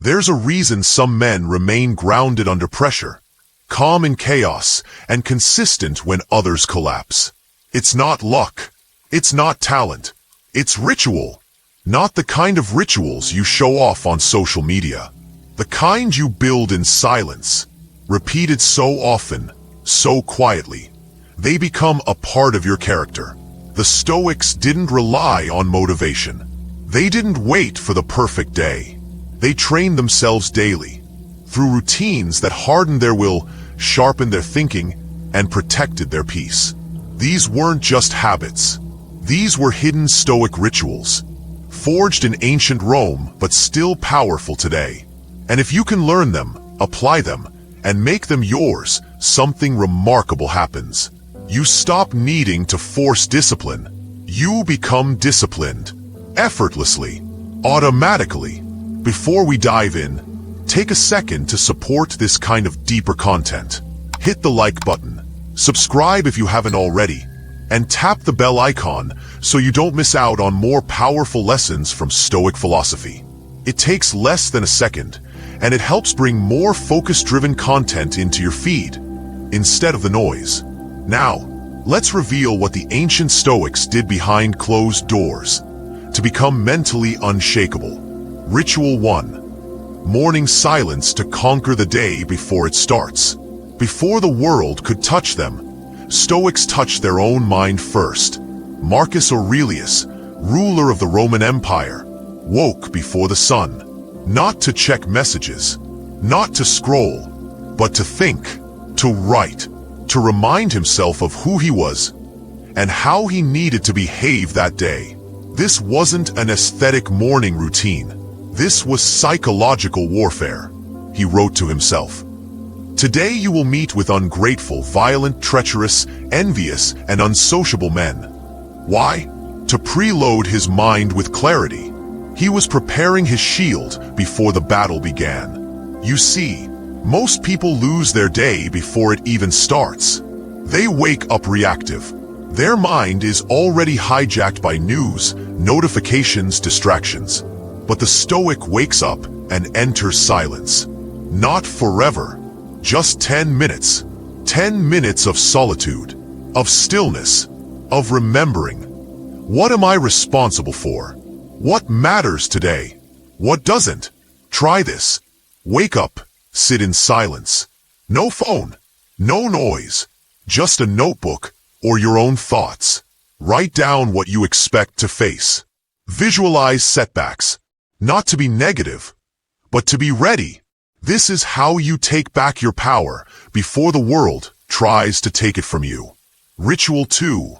There's a reason some men remain grounded under pressure, calm in chaos, and consistent when others collapse. It's not luck. It's not talent. It's ritual. Not the kind of rituals you show off on social media. The kind you build in silence, repeated so often, so quietly. They become a part of your character. The Stoics didn't rely on motivation. They didn't wait for the perfect day. They trained themselves daily, through routines that hardened their will, sharpened their thinking, and protected their peace. These weren't just habits. These were hidden Stoic rituals, forged in ancient Rome but still powerful today. And if you can learn them, apply them, and make them yours, something remarkable happens. You stop needing to force discipline. You become disciplined, effortlessly, automatically. Before we dive in, take a second to support this kind of deeper content. Hit the like button, subscribe if you haven't already, and tap the bell icon so you don't miss out on more powerful lessons from Stoic philosophy. It takes less than a second, and it helps bring more focus-driven content into your feed, instead of the noise. Now, let's reveal what the ancient Stoics did behind closed doors to become mentally unshakable. Ritual 1. Morning silence to conquer the day before it starts. Before the world could touch them, Stoics touched their own mind first. Marcus Aurelius, ruler of the Roman Empire, woke before the sun, not to check messages, not to scroll, but to think, to write, to remind himself of who he was and how he needed to behave that day. This wasn't an aesthetic morning routine. This was psychological warfare, he wrote to himself. Today you will meet with ungrateful, violent, treacherous, envious, and unsociable men. Why? To preload his mind with clarity. He was preparing his shield before the battle began. You see, most people lose their day before it even starts. They wake up reactive. Their mind is already hijacked by news, notifications, distractions. But the Stoic wakes up and enters silence. Not forever, just 10 minutes. 10 minutes of solitude, of stillness, of remembering. What am I responsible for? What matters today? What doesn't? Try this. Wake up, sit in silence. No phone, no noise, just a notebook or your own thoughts. Write down what you expect to face. Visualize setbacks. Not to be negative, but to be ready. This is how you take back your power before the world tries to take it from you. Ritual 2.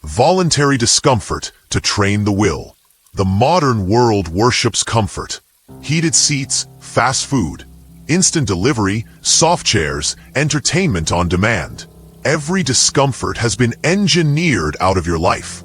Voluntary discomfort to train the will. The modern world worships comfort. Heated seats, fast food, instant delivery, soft chairs, entertainment on demand. Every discomfort has been engineered out of your life.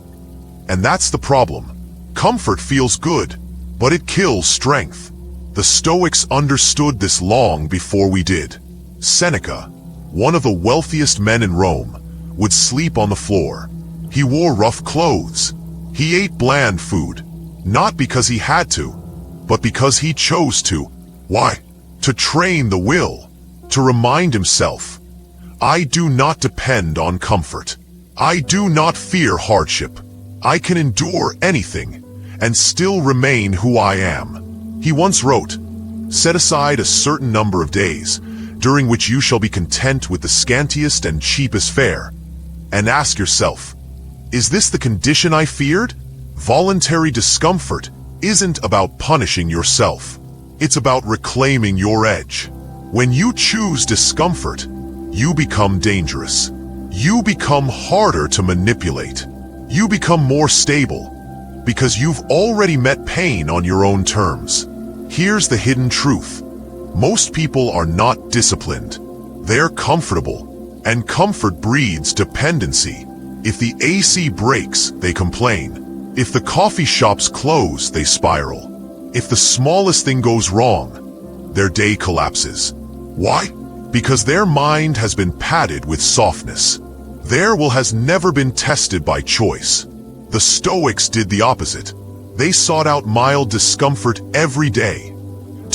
And that's the problem. Comfort feels good, but it kills strength. The Stoics understood this long before we did. Seneca, one of the wealthiest men in Rome, would sleep on the floor. He wore rough clothes. He ate bland food, not because he had to, but because he chose to. Why? To train the will, to remind himself, I do not depend on comfort. I do not fear hardship. I can endure anything and still remain who I am. He once wrote, set aside a certain number of days, during which you shall be content with the scantiest and cheapest fare, and ask yourself, is this the condition I feared? Voluntary discomfort isn't about punishing yourself. It's about reclaiming your edge. When you choose discomfort, you become dangerous. You become harder to manipulate. You become more stable, because you've already met pain on your own terms. Here's the hidden truth. Most people are not disciplined. They're comfortable, and comfort breeds dependency. If the AC breaks, they complain. If the coffee shops close, they spiral. If the smallest thing goes wrong, their day collapses. Why? Because their mind has been padded with softness. Their will has never been tested by choice. The Stoics did the opposite. They sought out mild discomfort every day.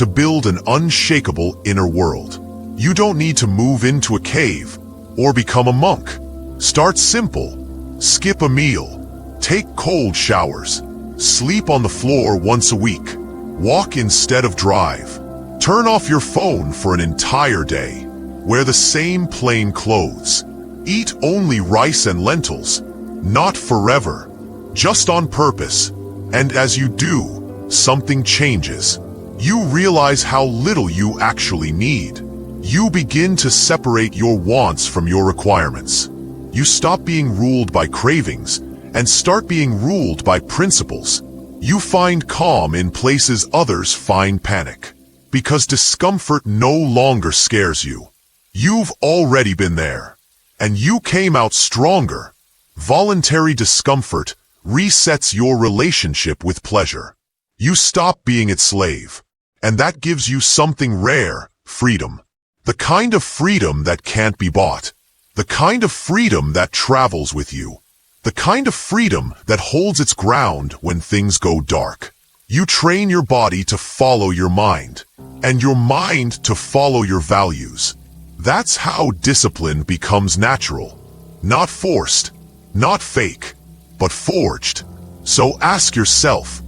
to build an unshakable inner world. You don't need to move into a cave or become a monk. Start simple. Skip a meal. Take cold showers. Sleep on the floor once a week. Walk instead of drive. Turn off your phone for an entire day. Wear the same plain clothes. Eat only rice and lentils. Not forever, just on purpose. And as you do, something changes. You realize how little you actually need. You begin to separate your wants from your requirements. You stop being ruled by cravings and start being ruled by principles. You find calm in places others find panic. Because discomfort no longer scares you. You've already been there. And you came out stronger. Voluntary discomfort resets your relationship with pleasure. You stop being its slave. And that gives you something rare, freedom. The kind of freedom that can't be bought. The kind of freedom that travels with you. The kind of freedom that holds its ground when things go dark. You train your body to follow your mind, and your mind to follow your values. That's how discipline becomes natural. Not forced, not fake, but forged. So ask yourself,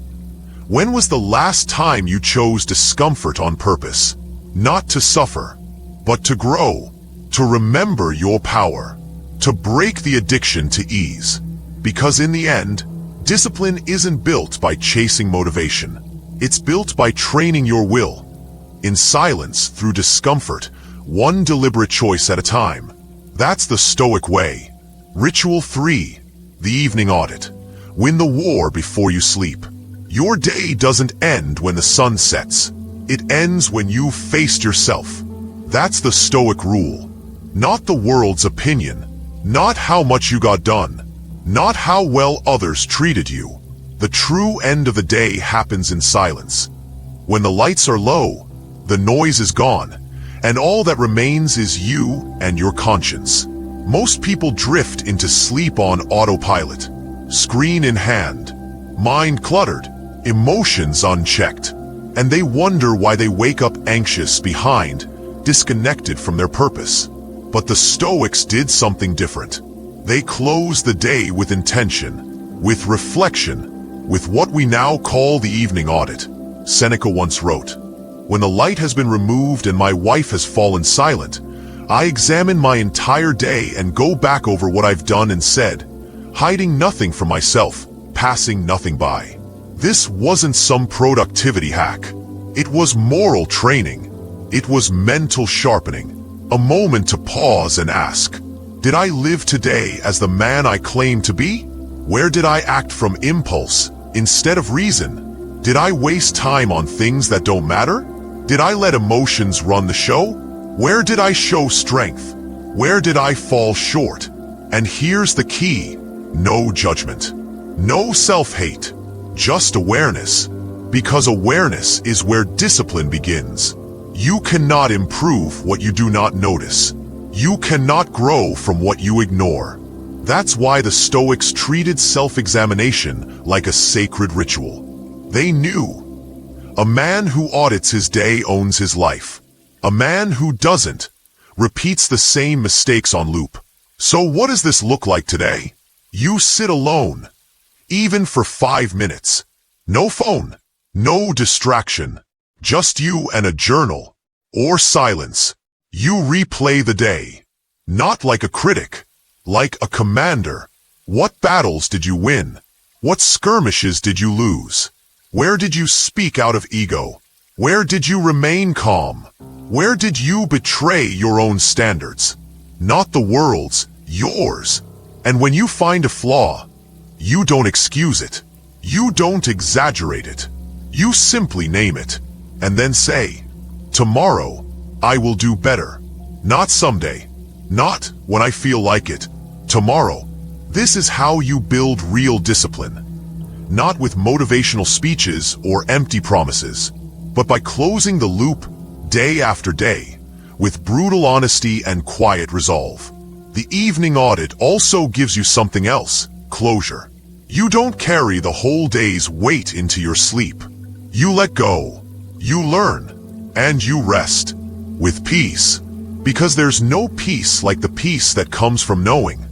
when was the last time you chose discomfort on purpose? Not to suffer, but to grow, to remember your power, to break the addiction to ease. Because in the end, discipline isn't built by chasing motivation. It's built by training your will. In silence, through discomfort, one deliberate choice at a time. That's the Stoic way. Ritual 3. The evening audit. Win the war before you sleep. Your day doesn't end when the sun sets. It ends when you've faced yourself. That's the Stoic rule. Not the world's opinion. Not how much you got done. Not how well others treated you. The true end of the day happens in silence. When the lights are low, the noise is gone, and all that remains is you and your conscience. Most people drift into sleep on autopilot, screen in hand, mind cluttered, emotions unchecked, and they wonder why they wake up anxious, behind, disconnected from their purpose. But the Stoics did something different. They closed the day with intention, with reflection, with what we now call the evening audit. Seneca once wrote, "When the light has been removed and my wife has fallen silent, I examine my entire day and go back over what I've done and said, hiding nothing from myself, passing nothing by." This wasn't some productivity hack. It was moral training. It was mental sharpening. A moment to pause and ask, did I live today as the man I claim to be? Where did I act from impulse instead of reason? Did I waste time on things that don't matter? Did I let emotions run the show? Where did I show strength? Where did I fall short? And here's the key: no judgment. No self-hate. Just awareness. Because awareness is where discipline begins. You cannot improve what you do not notice. You cannot grow from what you ignore. That's why the Stoics treated self-examination like a sacred ritual. They knew a man who audits his day owns his life. A man who doesn't repeats the same mistakes on loop. So what does this look like today? You sit alone, even for 5 minutes. No phone, no distraction, just you and a journal, or silence. You replay the day, not like a critic, like a commander. What battles did you win? What skirmishes did you lose? Where did you speak out of ego? Where did you remain calm? Where did you betray your own standards? Not the world's, yours. And when you find a flaw, you don't excuse it. You don't exaggerate it. You simply name it, and then say, tomorrow, I will do better. Not someday. Not when I feel like it. Tomorrow. This is how you build real discipline. Not with motivational speeches or empty promises, but by closing the loop day after day, with brutal honesty and quiet resolve. The evening audit also gives you something else: closure. You don't carry the whole day's weight into your sleep. You let go. You learn. And you rest. With peace. Because there's no peace like the peace that comes from knowing.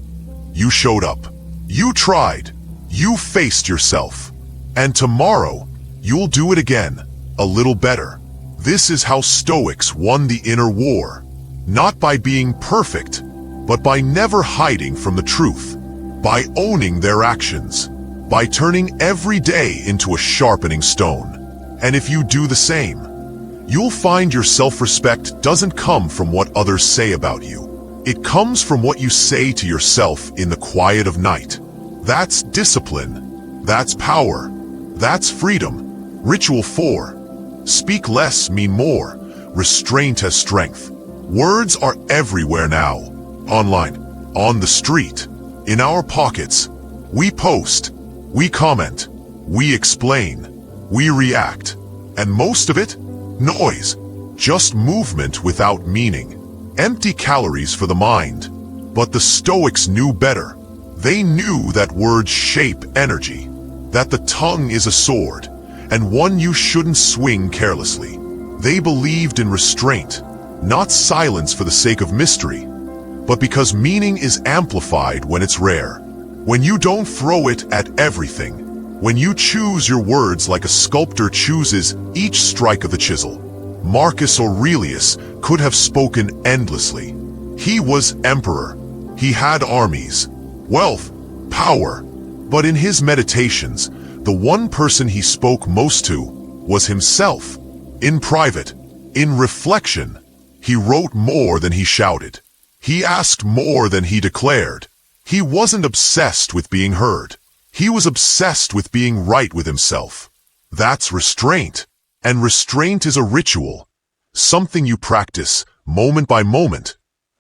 You showed up. You tried. You faced yourself. And tomorrow, you'll do it again, a little better. This is how Stoics won the inner war. Not by being perfect, but by never hiding from the truth. By owning their actions. By turning every day into a sharpening stone. And if you do the same, you'll find your self-respect doesn't come from what others say about you. It comes from what you say to yourself in the quiet of night. That's discipline. That's power. That's freedom. Ritual 4. Speak less, mean more. Restraint as strength. Words are everywhere now. Online. On the street. In our pockets. We post. We comment. We explain. We react. And most of it? Noise. Just movement without meaning. Empty calories for the mind. But the Stoics knew better. They knew that words shape energy. That the tongue is a sword, and one you shouldn't swing carelessly. They believed in restraint, not silence for the sake of mystery, but because meaning is amplified when it's rare. When you don't throw it at everything. When you choose your words like a sculptor chooses each strike of the chisel. Marcus Aurelius could have spoken endlessly. He was emperor. He had armies, wealth, power. But in his meditations, the one person he spoke most to was himself. In private, in reflection, he wrote more than he shouted. He asked more than he declared. He wasn't obsessed with being heard. He was obsessed with being right with himself. That's restraint. And restraint is a ritual, something you practice moment by moment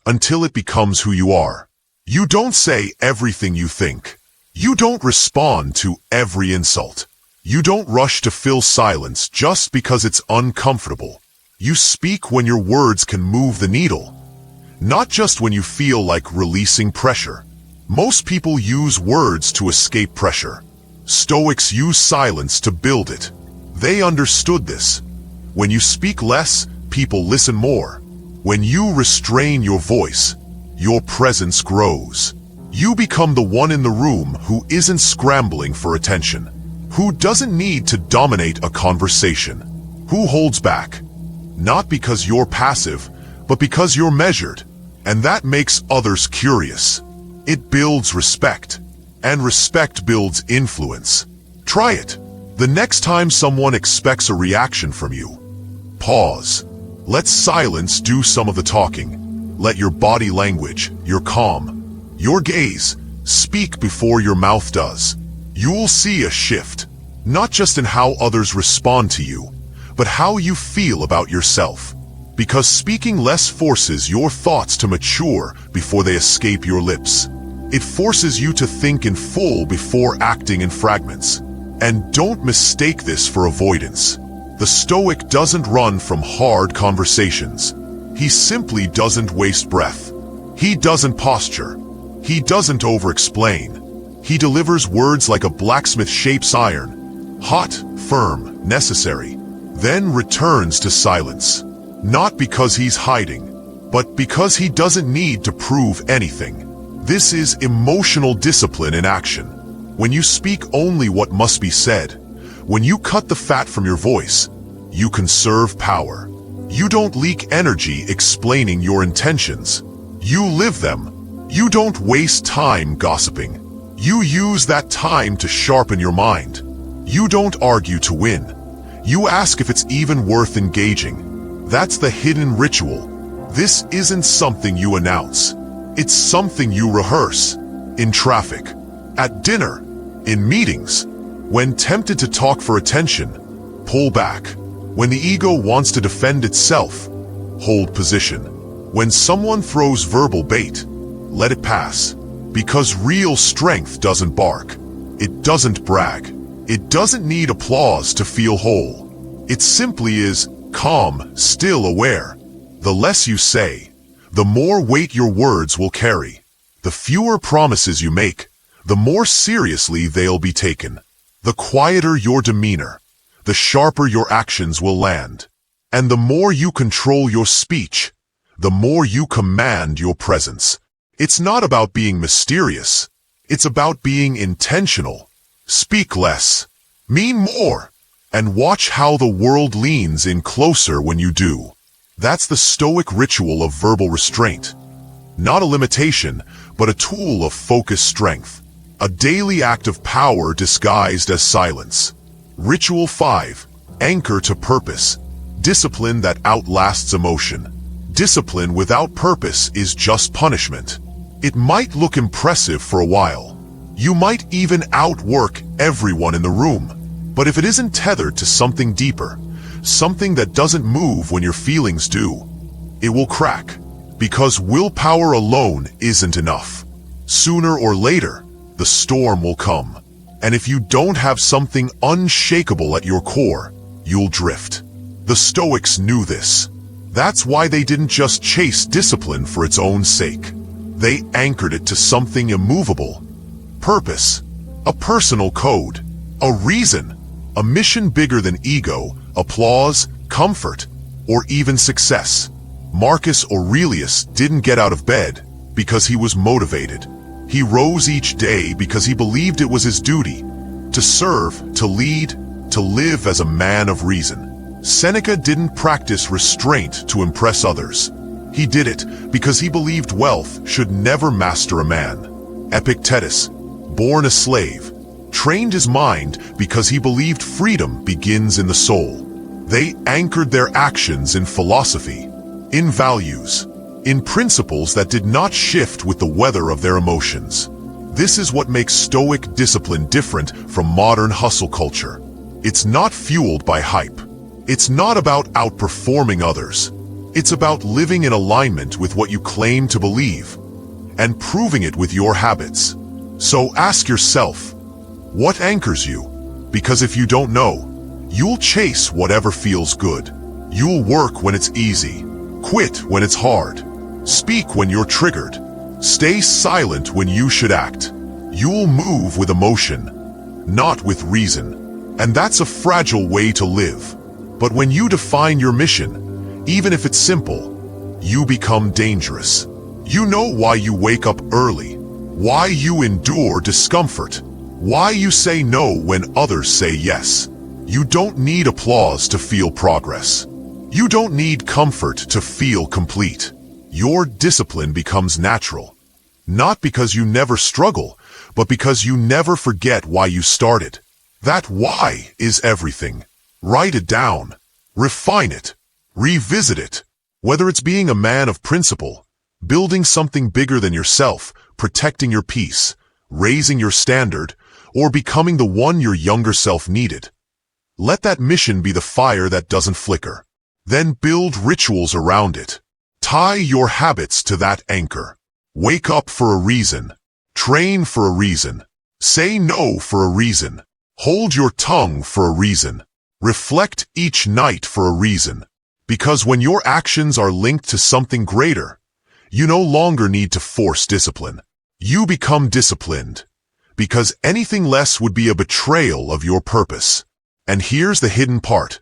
until it becomes who you are. You don't say everything you think. You don't respond to every insult. You don't rush to fill silence just because it's uncomfortable. You speak when your words can move the needle, not just when you feel like releasing pressure. Most people use words to escape pressure. Stoics use silence to build it. They understood this. When you speak less, people listen more. When you restrain your voice, your presence grows. You become the one in the room who isn't scrambling for attention, who doesn't need to dominate a conversation, who holds back. Not because you're passive, but because you're measured. And that makes others curious. It builds respect. And respect builds influence. Try it. The next time someone expects a reaction from you, pause. Let silence do some of the talking. Let your body language, your calm, your gaze, speak before your mouth does. You'll see a shift, not just in how others respond to you, but how you feel about yourself. Because speaking less forces your thoughts to mature before they escape your lips. It forces you to think in full before acting in fragments. And don't mistake this for avoidance. The Stoic doesn't run from hard conversations. He simply doesn't waste breath. He doesn't posture. He doesn't over-explain. He delivers words like a blacksmith shapes iron, hot, firm, necessary, then returns to silence. Not because he's hiding, but because he doesn't need to prove anything. This is emotional discipline in action. When you speak only what must be said, when you cut the fat from your voice, you conserve power. You don't leak energy explaining your intentions. You live them. You don't waste time gossiping. You use that time to sharpen your mind. You don't argue to win. You ask if it's even worth engaging. That's the hidden ritual. This isn't something you announce. It's something you rehearse. In traffic, at dinner, in meetings. When tempted to talk for attention, pull back. When the ego wants to defend itself, hold position. When someone throws verbal bait, let it pass. Because real strength doesn't bark. It doesn't brag. It doesn't need applause to feel whole. It simply is calm, still aware. The less you say, the more weight your words will carry. The fewer promises you make, the more seriously they'll be taken. The quieter your demeanor, the sharper your actions will land. And the more you control your speech, the more you command your presence. It's not about being mysterious. It's about being intentional. Speak less, mean more, and watch how the world leans in closer when you do. That's the Stoic ritual of verbal restraint. Not a limitation, but a tool of focused strength. A daily act of power disguised as silence. Ritual 5. Anchor to purpose. Discipline that outlasts emotion. Discipline without purpose is just punishment. It might look impressive for a while. You might even outwork everyone in the room. But if it isn't tethered to something deeper, something that doesn't move when your feelings do, it will crack. Because willpower alone isn't enough. Sooner or later, the storm will come. And if you don't have something unshakable at your core, you'll drift. The Stoics knew this. That's why they didn't just chase discipline for its own sake. They anchored it to something immovable. Purpose. A personal code. A reason. A mission bigger than ego, applause, comfort, or even success. Marcus Aurelius didn't get out of bed because he was motivated. He rose each day because he believed it was his duty to serve, to lead, to live as a man of reason. Seneca didn't practice restraint to impress others. He did it because he believed wealth should never master a man. Epictetus, born a slave, trained his mind because he believed freedom begins in the soul. They anchored their actions in philosophy, in values, in principles that did not shift with the weather of their emotions. This is what makes Stoic discipline different from modern hustle culture. It's not fueled by hype. It's not about outperforming others. It's about living in alignment with what you claim to believe and proving it with your habits. So ask yourself, what anchors you? Because if you don't know, you'll chase whatever feels good. You'll work when it's easy, quit when it's hard, speak when you're triggered, stay silent when you should act. You'll move with emotion, not with reason. And that's a fragile way to live. But when you define your mission, even if it's simple, you become dangerous. You know why you wake up early, why you endure discomfort, why you say no when others say yes. You don't need applause to feel progress. You don't need comfort to feel complete. Your discipline becomes natural. Not because you never struggle, but because you never forget why you started. That why is everything. Write it down. Refine it. Revisit it. Whether it's being a man of principle, building something bigger than yourself, protecting your peace, raising your standard, or becoming the one your younger self needed. Let that mission be the fire that doesn't flicker. Then build rituals around it. Tie your habits to that anchor. Wake up for a reason. Train for a reason. Say no for a reason. Hold your tongue for a reason. Reflect each night for a reason. Because when your actions are linked to something greater, you no longer need to force discipline. You become disciplined. Because anything less would be a betrayal of your purpose. And here's the hidden part.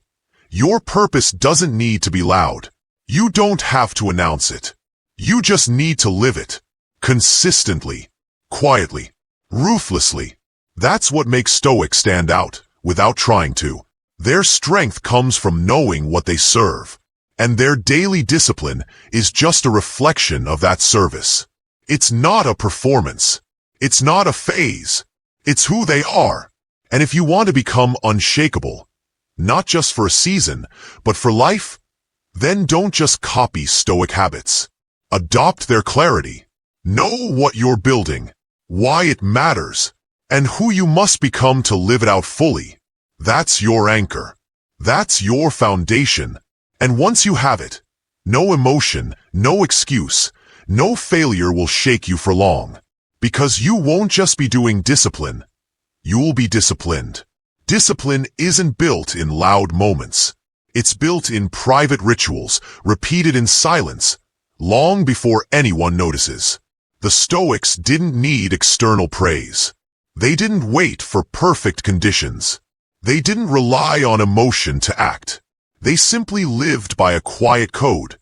Your purpose doesn't need to be loud. You don't have to announce it. You just need to live it. Consistently. Quietly. Ruthlessly. That's what makes Stoics stand out, without trying to. Their strength comes from knowing what they serve. And their daily discipline is just a reflection of that service. It's not a performance. It's not a phase. It's who they are. And if you want to become unshakable, not just for a season, but for life, then don't just copy Stoic habits. Adopt their clarity. Know what you're building, why it matters, and who you must become to live it out fully. That's your anchor. That's your foundation. And once you have it, no emotion, no excuse, no failure will shake you for long. Because you won't just be doing discipline, you'll be disciplined. Discipline isn't built in loud moments. It's built in private rituals, repeated in silence, long before anyone notices. The Stoics didn't need external praise. They didn't wait for perfect conditions. They didn't rely on emotion to act. They simply lived by a quiet code.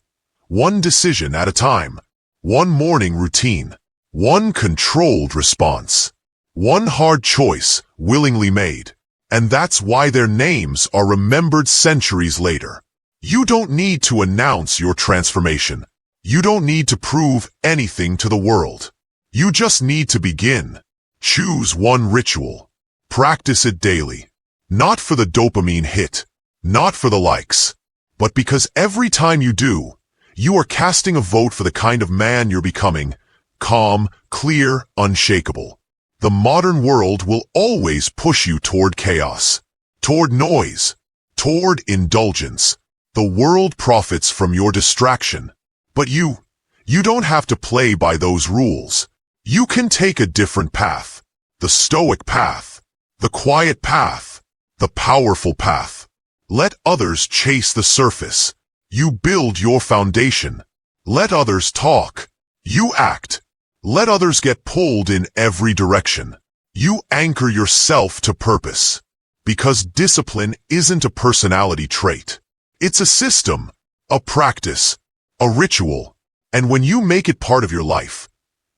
One decision at a time. One morning routine. One controlled response. One hard choice willingly made. And that's why their names are remembered centuries later. You don't need to announce your transformation. You don't need to prove anything to the world. You just need to begin. Choose one ritual. Practice it daily. Not for the dopamine hit, not for the likes, but because every time you do, you are casting a vote for the kind of man you're becoming. Calm, clear, unshakable. The modern world will always push you toward chaos, toward noise, toward indulgence. The world profits from your distraction. But you don't have to play by those rules. You can take a different path. The Stoic path. The quiet path. The powerful path. Let others chase the surface. You build your foundation. Let others talk. You act. Let others get pulled in every direction. You anchor yourself to purpose. Because discipline isn't a personality trait. It's a system, a practice, a ritual. And when you make it part of your life,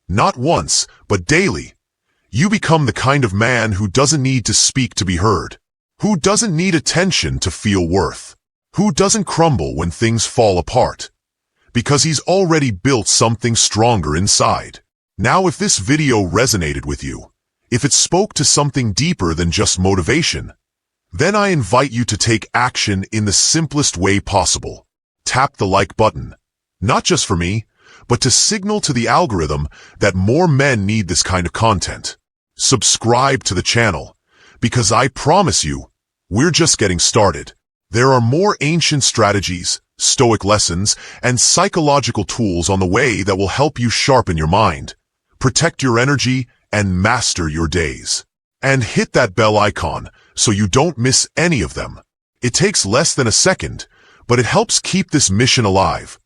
not once, but daily, you become the kind of man who doesn't need to speak to be heard, who doesn't need attention to feel worth, who doesn't crumble when things fall apart, because he's already built something stronger inside. Now, if this video resonated with you, if it spoke to something deeper than just motivation, then I invite you to take action in the simplest way possible. Tap the like button, not just for me, but to signal to the algorithm that more men need this kind of content. Subscribe to the channel, because I promise you, we're just getting started. There are more ancient strategies, Stoic lessons, and psychological tools on the way that will help you sharpen your mind, protect your energy, and master your days. And hit that bell icon so you don't miss any of them. It takes less than a second, but it helps keep this mission alive.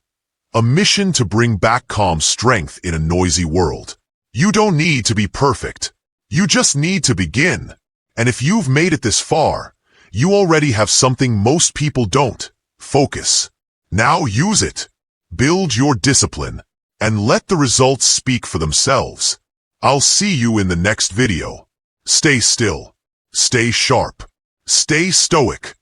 A mission to bring back calm strength in a noisy world. You don't need to be perfect. You just need to begin. And if you've made it this far, you already have something most people don't. Focus. Now use it. Build your discipline. And let the results speak for themselves. I'll see you in the next video. Stay still. Stay sharp. Stay stoic.